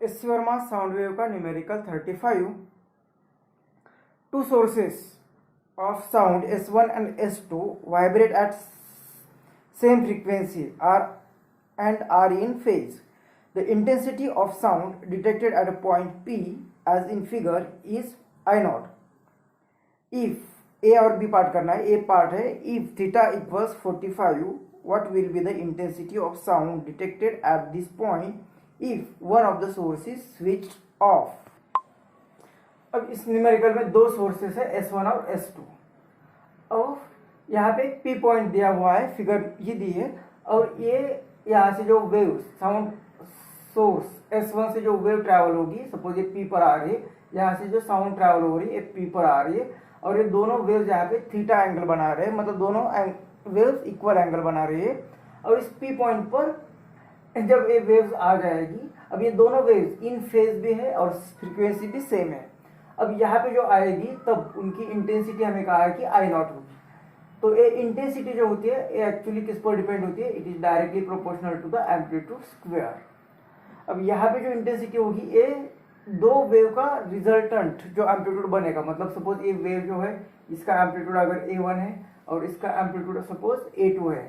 S Verma sound wave का numerical 35। To sources of sound S1 and S2 vibrate at same frequency are in phase. The intensity of sound detected at a point P as in figure is I naught. If A और B part करना है, A part है, if theta equals 45, what will be the intensity of sound detected at this point if one of the sources switched off? अब इस numerical में दो sources है S1 और S2 और यहाँ पे पी पॉइंट दिया हुआ है, फिगर ये दी है और ये यहाँ से जो वेव साउंड सोर्स S1 से जो वेव ट्रैवल होगी, सपोज ये पी पर आ रही है, यहाँ से जो साउंड ट्रैवल हो रही है ये पी पर आ रही है और ये दोनों वेव्स यहाँ पे थीटा एंगल बना रहे हैं, मतलब दोनों वेव्स इक्वल एंगल बना रही है। और इस पी पॉइंट पर जब ये वेव्स आ जाएगी, अब ये दोनों वेव्स इन फेज भी है और फ्रीक्वेंसी भी सेम है। अब यहाँ पे जो आएगी तब उनकी इंटेंसिटी हमें कहा है कि आई नॉट होगी। तो ये इंटेंसिटी जो होती है ये एक्चुअली किस पर डिपेंड होती है? It is directly proportional to the amplitude square. अब यहाँ पे जो इंटेंसिटी होगी ये दो वेव का रिजल्टेंट जो एम्पलीट्यूड बनेगा, मतलब सपोज ये वेव जो है इसका एम्पलीट्यूड अगर A1 है और इसका एम्पलीट्यूड सपोज A2 है,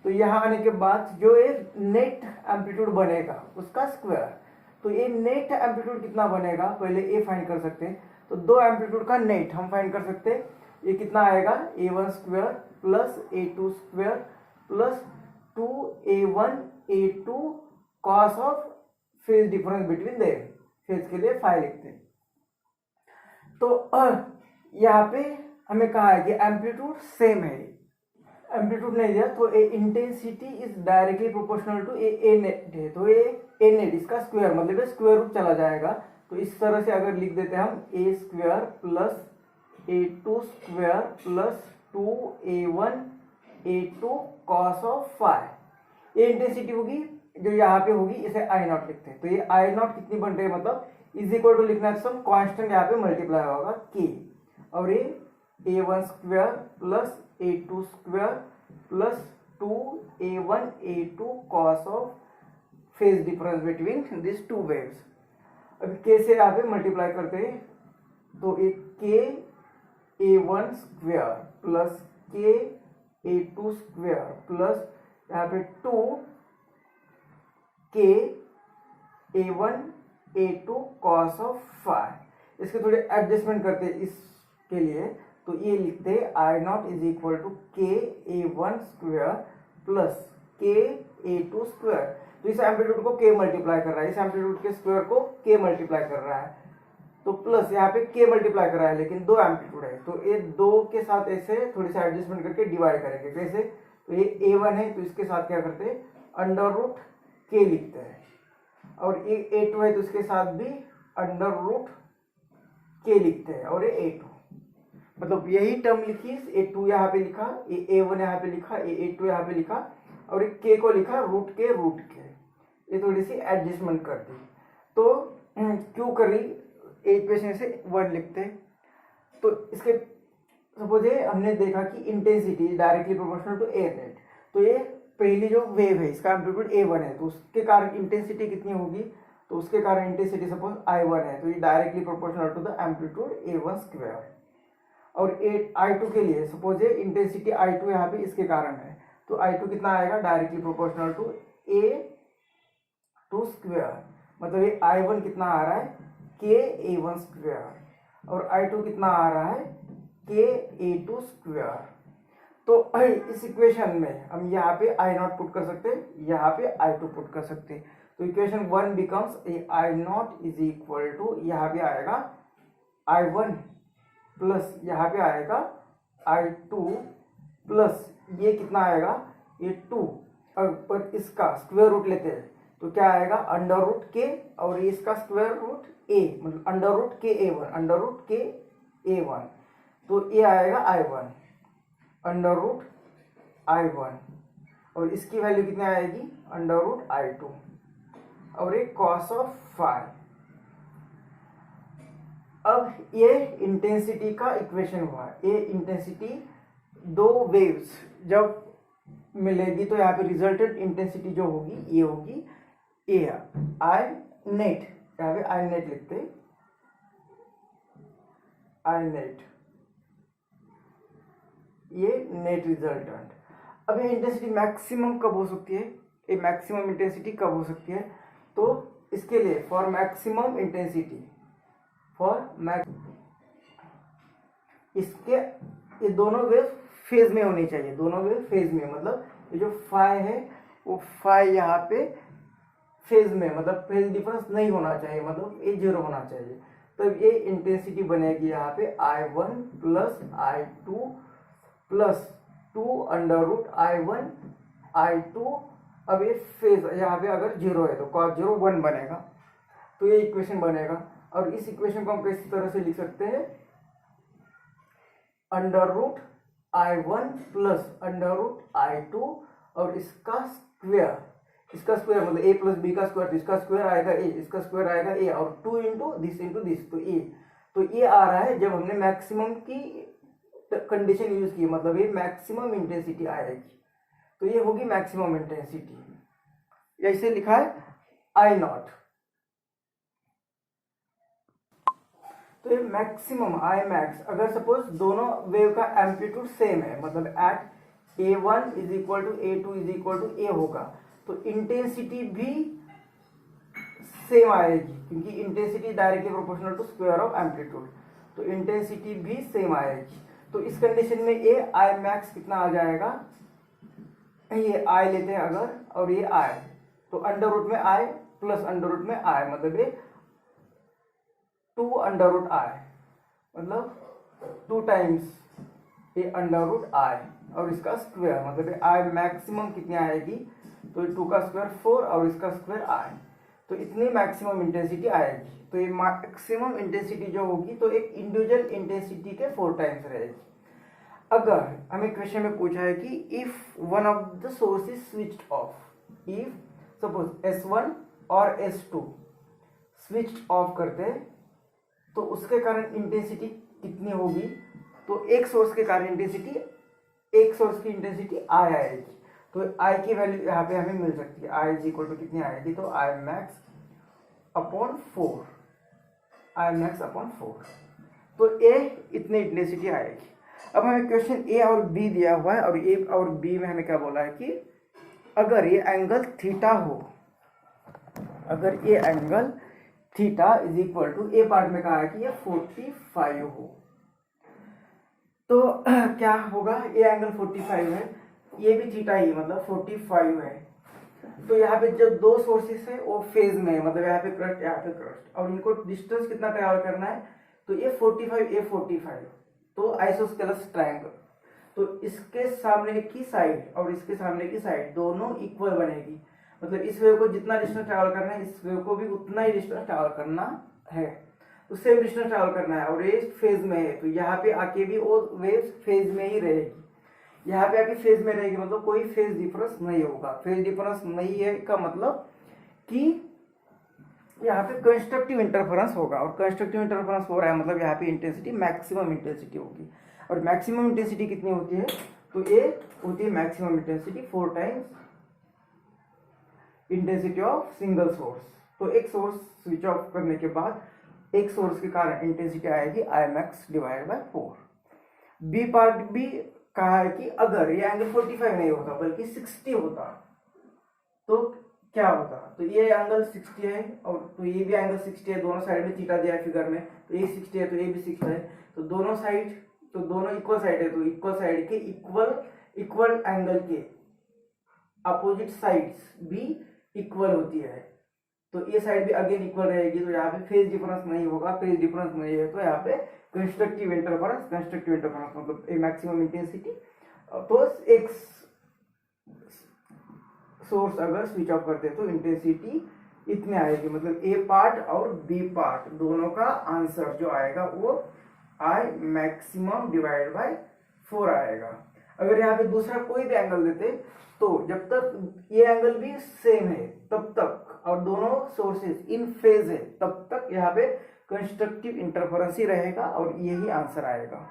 तो यहाँ आने के बाद जो ये नेट एम्पलीट्यूड बनेगा उसका स्क्वायर। तो ये नेट एम्पलीट्यूड कितना बनेगा पहले ये फाइंड कर सकते हैं। तो दो एम्पलीट्यूड का नेट हम फाइंड कर सकते हैं, ये कितना आएगा A1 square plus A2 square plus 2A1 A2 cos of phase difference between them. Phase के लिए फाइव लिखते हैं। तो यहाँ पे हमें कहा है कि एम्पलीट्यूड सेम है, एम्पलीट्यूड नहीं दिया तो a intensity is directly proportional to A net है, तो ए नेट इसका स्क्वायर मतलब स्क्वायर रूट चला जाएगा। तो इस तरह से अगर लिख देते हैं हम A square plus A2 square plus 2A1 A2 cos of 5, ये इंटेंसिटी होगी जो यहाँ पे होगी, इसे आई नॉट लिखते हैं। तो ये आई नॉट कितनी बन रही है, मतलब इज इक्वल टू लिखना है सम कांस्टेंट यहाँ पे मल्टीप्लाई होगा के, और ये A1 square plus A2 square plus 2A1 A2 cos of phase difference between this two waves. अब के से यहाँ पे मल्टीप्लाई करते हैं तो एक के A1 स्क्वायर प्लस के A2 स्क्वायर प्लस यहाँ पे 2 के A1 A2 कॉस ऑफ 5। इसके थोड़े एडजस्टमेंट करते हैं इसके लिए, तो ये लिखते हैं आई नॉट इज इक्वल टू के A1 स्क्वायर प्लस के A2 स्क्वायर। तो इस एम्पलीट्यूड को के मल्टीप्लाई कर रहा है, इस एम्पलीट्यूड के स्क्वायर को के मल्टीप्लाई कर रहा है, तो प्लस यहाँ पे के मल्टीप्लाई कर रहा है, लेकिन दो एम्पलीट्यूड है तो ये दो के साथ ऐसे थोड़ी सा एडजस्टमेंट करके डिवाइड करेंगे। कैसे? तो ये A1 है तो इसके साथ क्या करते हैं अंडर रूट के लिखते हैं, और ये A2 है तो इसके साथ भी अंडर रूट के लिखते हैं, और ये A2 मतलब यही टर्म लिखी, A2 यहाँ पे लिखा, ये A1 यहाँ पे लिखा, ये A2 यहाँ पे लिखा, और एक के को लिखा रूट के। ये थोड़ी सी एडजस्टमेंट कर दी। तो क्यों करी इक्वेशन से 1 लिखते हैं। तो इसके सपोज हमने देखा कि intensity directly proportional to A net, तो ये पहली जो वेव है इसका एम्पलीट्यूड A1 है तो उसके कारण इंटेंसिटी कितनी होगी, तो उसके कारण इंटेंसिटी सपोज I1 है तो ये directly proportional to the amplitude A1 square. और I2 के लिए सपोज इंटेंसिटी I2 यहाँ पे इसके कारण है, तो I2 कितना आएगा directly proportional to A2 square, मतलब ये I1 कितना आ रहा है के A1 स्क्वायर और I2 कितना आ रहा है के A2 स्क्वायर। तो इस इक्वेशन में हम यहाँ पे आई नॉट पुट कर सकते हैं, यहाँ पे I2 पुट कर सकते हैं। तो equation 1 becomes I not is equal to, यहाँ पे आएगा I1 प्लस यहाँ पे आएगा I2 प्लस ये कितना आएगा ये 2, पर इसका स्क्वायर रूट लेते हैं तो क्या आएगा अंडर रूट के, और ये इसका स्क्वायर रूट a मतलब अंडर रूट के A1 अंडर रूट के A1, तो ये आएगा I1 अंडर रूट I1, और इसकी वैल्यू कितनी आएगी अंडर रूट I2, और एक कॉस ऑफ 5। अब ये इंटेंसिटी का इक्वेशन हुआ। ये इंटेंसिटी दो वेव्स जब मिलेगी तो यहाँ पे रिजल्टेंट इंटेंसिटी जो होगी ये होगी ए आई नेट, यहाँ पे आई नेट लिखते, आई नेट, ये नेट रिजल्टेंट। अब ये इंटेंसिटी मैक्सिमम कब हो सकती है, ये मैक्सिमम इंटेंसिटी कब हो सकती है, तो इसके लिए फॉर मैक्सिमम इंटेंसिटी, इसके ये दोनों वेव फेज में होनी चाहिए, दोनों वेव फेज में, मतलब ये जो फाई है वो फाई यहाँ पे फेज में, मतलब फेज डिफरेंस नहीं होना चाहिए, मतलब ये जीरो होना चाहिए। तो ये इंटेंसिटी बनेगी यहाँ पे I1 plus I2 plus 2 under root I1 I2। अब ये फेज यहाँ पे अगर जीरो है तो cos 0 1 बनेगा, तो ये इक्वेशन बनेगा। और इस इक्वेशन को हम किस तरह से लिख सकते हैं, under root I1 plus under root I2 और इसका स्क्वायर, इसका स्क्वायर मतलब a प्लस बी का स्क्वायर, तो इसका स्क्वायर आएगा a, इसका स्क्वायर आएगा a, और 2 इंटू दिस तो a। तो ये आ रहा है जब हमने मैक्सिमम की कंडीशन यूज की, मतलब ये मैक्सिमम इंटेंसिटी आएगी, तो ये होगी मैक्सिमम इंटेंसिटी। ऐसे लिखा है आई नॉट, तो ये मैक्सिमम आई मैक्स। अगर सपोज दोनों वेव का एम्पलीट्यूड सेम है, मतलब at A1 is equal to A2 is equal to A होगा, तो इंटेंसिटी भी सेम आएगी, क्योंकि intensity directly proportional to square of amplitude, तो इंटेंसिटी भी सेम आएगी। तो इस कंडीशन में ये आई मैक्स कितना आ जाएगा, ये आई लेते हैं अगर, और ये आई, तो अंडर रूट में आई प्लस अंडर रूट में आई, मतलब ये 2 अंडर रूट आई, मतलब 2 टाइम्स ये अंडर रूट आई, और इसका स्क्वायर मतलब आई मैक्सिमम कितनी आएगी, तो 2 का स्क्वायर 4 और इसका स्क्वायर आई, तो इतनी मैक्सिमम इंटेंसिटी आएगी। तो ये मैक्सिमम इंटेंसिटी जो होगी तो एक इंडिविजुअल इंटेंसिटी के 4 टाइम्स रहेगी। अगर हमें क्वेश्चन में पूछा है कि if one of the source is switched off, if suppose S1 और S2 स्विच्ड ऑफ करते हैं तो उसके कारण इंटेंसिटी कितनी होगी, तो एक सोर्स के कारण इंटेंसिटी, एक सोर्स की इंटेंसिटी आई आएगी, तो आई की वैल्यू यहाँ पे हमें मिल सकती है, आई इज इक्वल टू कितनी आएगी, तो I max upon 4, I max upon 4, तो ए इतनी इंटेंसिटी आएगी। अब हमें क्वेश्चन ए और बी दिया हुआ है, और ए और बी में हमें क्या बोला है कि अगर ये एंगल थीटा हो, अगर ये angle theta is equal to, A part में कहा है कि ये 45 हो, तो क्या होगा, ये एंगल 45 है, ये भी थीटा ही मतलब 45 है, तो यहाँ पे जो 2 सोर्सेस है वो फेज में है, मतलब यहाँ पे क्रस्ट यहाँ पे क्रस्ट, और इनको डिस्टेंस कितना ट्रैवल करना है, तो ये 45 ये 45, तो आइसोस्केलस ट्रायंगल, तो इसके सामने की साइड और इसके सामने की साइड दोनों इक्वल बनेगी, मतलब इस वेव को जितना डिस्टेंस ट्रैवल करना है इस वेव को भी उतना ही डिस्टेंस ट्रैवल करना है, तो सेम डिस्टेंस ट्रैवल करना है, और ये फेज में है, तो यहाँ पे आके भी वो वेव फेज में ही रहेगी, यहाँ पे आके फेज में रहेगी, मतलब कोई फेज डिफरेंस नहीं होगा। फेज डिफरेंस नहीं है का मतलब कि यहाँ पे कंस्ट्रक्टिव इंटरफेरेंस होगा, और कंस्ट्रक्टिव इंटरफेरेंस हो रहा है मतलब यहाँ पे इंटेंसिटी मैक्सिमम इंटेंसिटी होगी, और मैक्सिमम इंटेंसिटी कितनी होती है, तो ये होती है maximum intensity 4 times intensity of single source. तो एक सोर्स स्विच ऑफ करने के बाद एक सोर्स के कारण इंटेंसिटी आएगी I max divide by 4। B part भी कहा है कि अगर ये एंगल 45 नहीं होता बल्कि 60 होता तो क्या होता, तो ये एंगल 60 है और तो ये भी एंगल 60 है, दोनों साइड में थीटा दिया है फिगर में, तो ये 60 है तो ये भी 60 है, तो दोनों साइड, तो दोनों इक्वल साइड है, तो इक्वल साइड के इक्वल एंगल के अपोजिट साइड्स भी इक्वल होती है, तो ये साइड भी अगेन इक्वल रहेगी, तो यहाँ पे फेज डिफरेंस नहीं होगा, फेज डिफरेंस नहीं है तो यहाँ पे कंस्ट्रक्टिव इंटरफेरेंस मतलब ए मैक्सिमम इंटेंसिटी, तो एक सोर्स अगर स्विच ऑफ करते तो इंटेंसिटी इतने आएगी, मतलब ए पार्ट और बी पार्ट दोनों का आंसर जो आएगा वो आई मैक्सिमम डिवाइड बाय 4 आएगा। अगर यहाँ पे दूसरा कोई भी एंगल देते तो जब तक ये एंगल भी सेम है तब तक, और दोनों सोर्सेज इन फेज है तब तक यहाँ पे कंस्ट्रक्टिव इंटरफेरेंस ही रहेगा और यही आंसर आएगा।